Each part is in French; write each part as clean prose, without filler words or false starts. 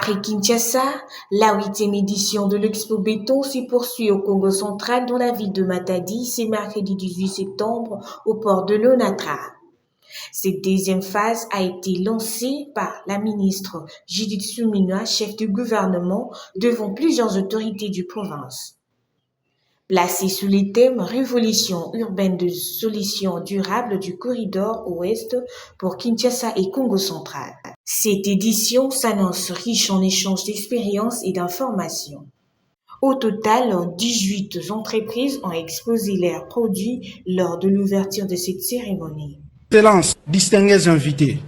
Après Kinshasa, la 8e édition de l'Expo Béton se poursuit au Congo central dans la ville de Matadi ce mercredi 18 septembre au port de l'Onatra. Cette deuxième phase a été lancée par la ministre Judith Suminwa, chef du gouvernement, devant plusieurs autorités du province. Placée sous les thèmes Révolution urbaine de solutions durables du corridor ouest pour Kinshasa et Congo central. Cette édition s'annonce riche en échanges d'expériences et d'informations. Au total, 18 entreprises ont exposé leurs produits lors de l'ouverture de cette cérémonie. Excellences, distingués invités,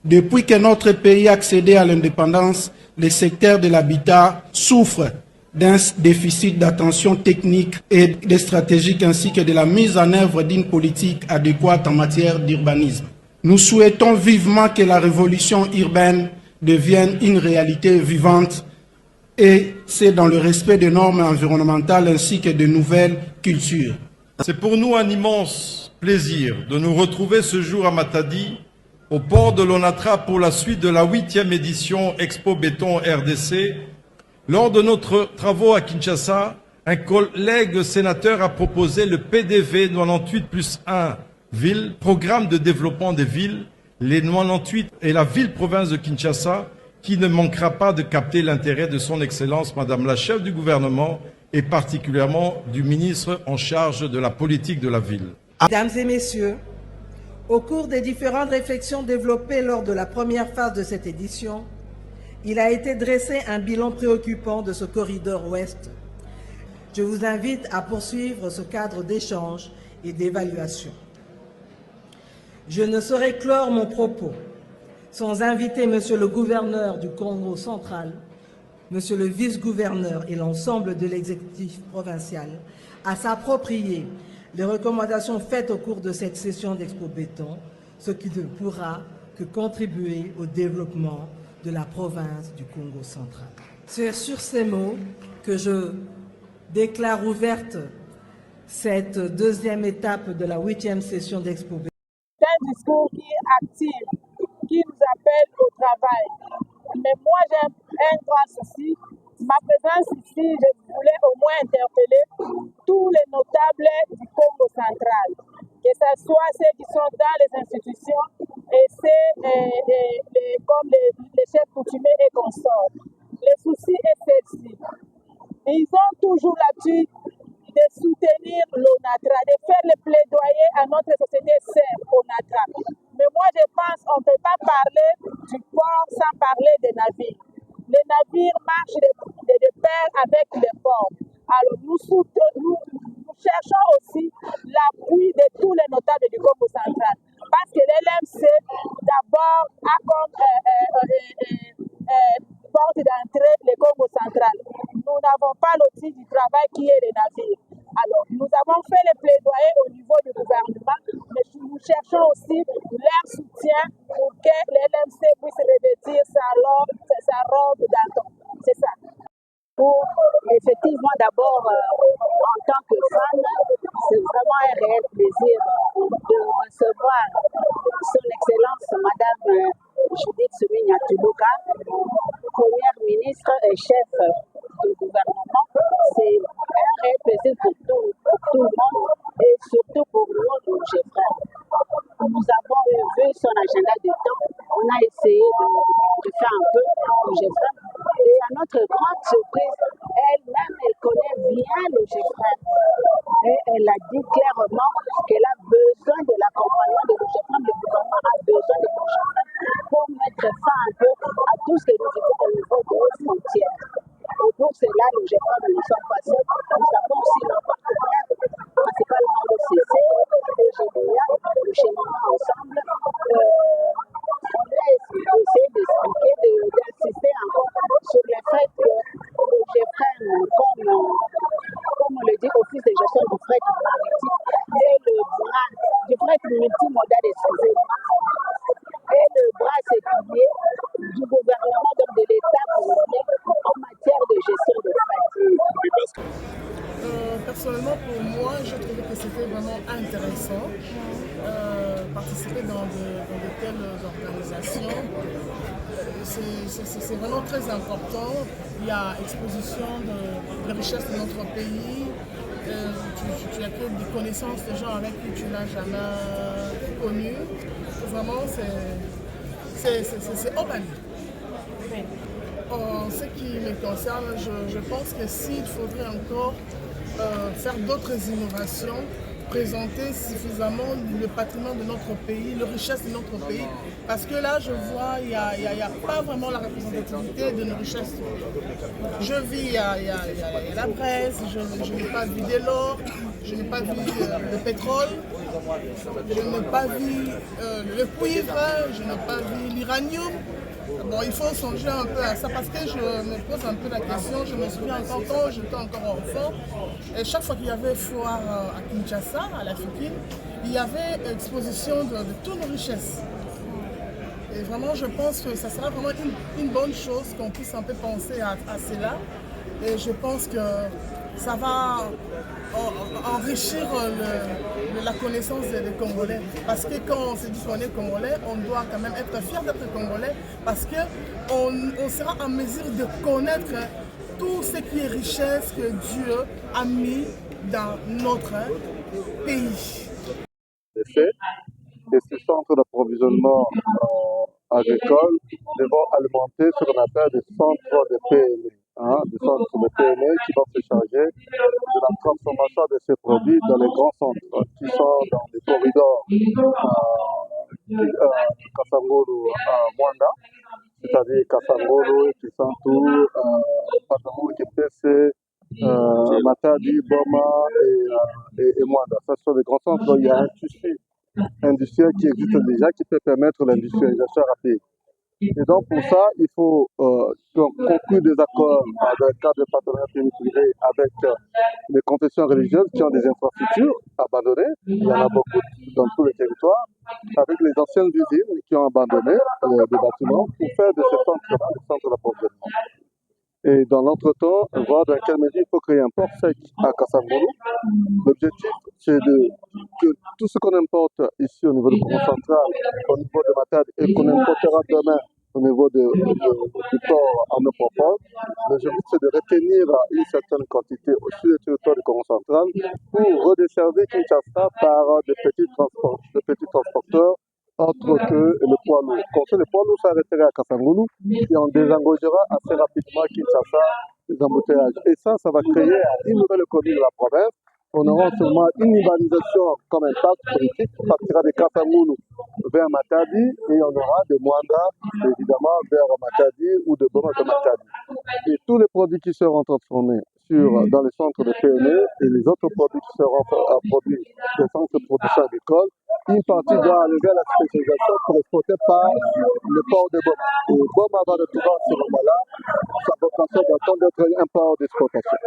depuis que notre pays a accédé à l'indépendance, le secteur de l'habitat souffre d'un déficit d'attention technique et stratégique ainsi que de la mise en œuvre d'une politique adéquate en matière d'urbanisme. Nous souhaitons vivement que la révolution urbaine devienne une réalité vivante et c'est dans le respect des normes environnementales ainsi que de nouvelles cultures. C'est pour nous un immense plaisir de nous retrouver ce jour à Matadi, au port de l'Onatra pour la suite de la 8e édition Expo Béton RDC. Lors de notre travaux à Kinshasa, un collègue sénateur a proposé le PDV 98+1 villes, programme de développement des villes, les 98 et la ville-province de Kinshasa, qui ne manquera pas de capter l'intérêt de son Excellence, Madame la chef du gouvernement, et particulièrement du ministre en charge de la politique de la ville. Mesdames et messieurs, au cours des différentes réflexions développées lors de la première phase de cette édition, il a été dressé un bilan préoccupant de ce corridor ouest. Je vous invite à poursuivre ce cadre d'échange et d'évaluation. Je ne saurais clore mon propos sans inviter Monsieur le gouverneur du Congo central, Monsieur le vice-gouverneur et l'ensemble de l'exécutif provincial à s'approprier les recommandations faites au cours de cette session d'Expo Béton, ce qui ne pourra que contribuer au développement de la province du Congo central. C'est sur ces mots que je déclare ouverte cette deuxième étape de la 8e session d'Expo Béton. C'est un discours qui est actif, qui nous appelle au travail. Mais moi, j'ai un grand souci. Ma présence ici, je voulais au moins interpeller tous les notables du Congo central, que ce soit ceux qui sont dans les institutions et ceux comme les chefs coutumiers et consorts. Le souci est ceci. Ils ont toujours l'habitude de soutenir l'ONATRA, de faire le plaidoyer à notre société saine ONATRA. Mais moi, je pense qu'on ne peut pas parler du port sans parler des navires. Les navires marchent de pair avec les ports. Alors, nous cherchons aussi l'appui de tous les notables du Congo central. Parce que l'LMC, d'abord, a comme porte d'entrée le Congo central. Nous n'avons pas l'outil du travail qui est les navires. Alors, nous avons fait le plaidoyer au niveau du gouvernement, mais nous cherchons aussi leur soutien pour que l'LMC puisse revêtir sa robe d'antan. C'est ça. Effectivement, d'abord, en tant que fan, c'est vraiment un réel plaisir de recevoir Son Excellence Madame Judith Suminwa Tuluka, Première ministre et chef du gouvernement. C'est un réel plaisir pour tout le monde et surtout pour nous, nos frères. Nous avons vu son agenda du temps, on a essayé de faire un peu nos frères. Et à notre grande surprise, elle-même, elle connaît bien le GFREM. Et elle a dit clairement qu'elle a besoin de l'accompagnement de l'OGFREM. Le gouvernement a besoin de l'OGFREM pour mettre fin un peu à tout ce que nous vivons au niveau de nos frontières. Et pour cela, l'OGFREM nous sommes passés. Nous avons aussi nos partenaires, principalement le CC, le GDA, le cheminement ensemble. On a essayé d'expliquer, d'insister encore sur le fait que le GFREM, comme on le dit, Office de gestion du fret maritime, et le bras du fret multimodal, excusez-moi, et le bras séculier du gouvernement, donc de l'État congolais en matière de gestion de fret. personnellement, pour moi, je trouvais que c'était vraiment intéressant. Participer dans de telles organisations, c'est vraiment très important. Il y a exposition de richesses de notre pays. Tu accueilles des connaissances de gens avec qui tu n'as jamais connu. Vraiment, c'est organique. En ce qui me concerne, je pense que s'il faudrait encore faire d'autres innovations, présenter suffisamment le patrimoine de notre pays, la richesse de notre pays, parce que là, je vois, il n'y a pas vraiment la représentativité de nos richesses. Je vis, il y a la braise, je n'ai pas vu de l'or, je n'ai pas vu le pétrole, je n'ai pas vu le cuivre, je n'ai pas vu l'uranium. Bon, il faut songer un peu à ça parce que je me pose un peu la question. Je me souviens encore quand j'étais encore enfant, et chaque fois qu'il y avait foire à Kinshasa, à la Fikine, il y avait exposition de toutes nos richesses. Et vraiment, je pense que ça sera vraiment une bonne chose qu'on puisse un peu penser à cela. Et je pense que ça va enrichir la connaissance des Congolais. Parce que quand on se dit qu'on est Congolais, on doit quand même être fier d'être Congolais parce qu'on sera en mesure de connaître tout ce qui est richesse que Dieu a mis dans notre pays. Et ces centres d'approvisionnement agricole devront alimenter ce qu'on appelle des centres de PME. Des centres de PME qui vont se charger de la transformation de ces produits dans les grands centres qui sont dans les corridors Kasangolo à Mwanda, c'est-à-dire Kasangolo, Kisantu, Patamu, Kipese, Matadi, Boma et Mwanda. Ce sont des grands centres où il y a un tissu industriel qui existe déjà, qui peut permettre l'industrialisation rapide. Et donc pour ça, il faut conclure des accords dans le cadre de partenariat public-privé avec les confessions religieuses qui ont des infrastructures abandonnées. Il y en a beaucoup dans tous les territoires, avec les anciennes usines qui ont abandonné des bâtiments pour faire de ces centres-là des centres d'approvisionnement. Et dans l'entretemps, voir dans quelle mesure il faut créer un port sec à Kasangolo. L'objectif, c'est que tout ce qu'on importe ici au niveau du Congo central, au niveau de Matadi, et qu'on importera demain au niveau du port en eau profonde, l'objectif, c'est de retenir une certaine quantité au sud du territoire du Congo central pour redesservir Kinshasa par de petits transporteurs autre que le poids lourd. Comme ça, le poids lourd s'arrêterait à Kasangolo et on désengorgera assez rapidement Kinshasa des embouteillages. Et ça va créer une nouvelle économie de la province. On aura seulement une urbanisation comme impact politique qui partira de Kasangolo vers Matadi et on aura de Mwanda évidemment vers Matadi ou de Boma vers Matadi. Et tous les produits qui seront transformés dans les centres de PME et les autres produits qui seront produits dans les centres de production agricole, une partie doit aller vers la spécialisation pour exporter par le port de Boma. Et Boma va retrouver à ce moment-là sa vocation d'être un port d'exportation.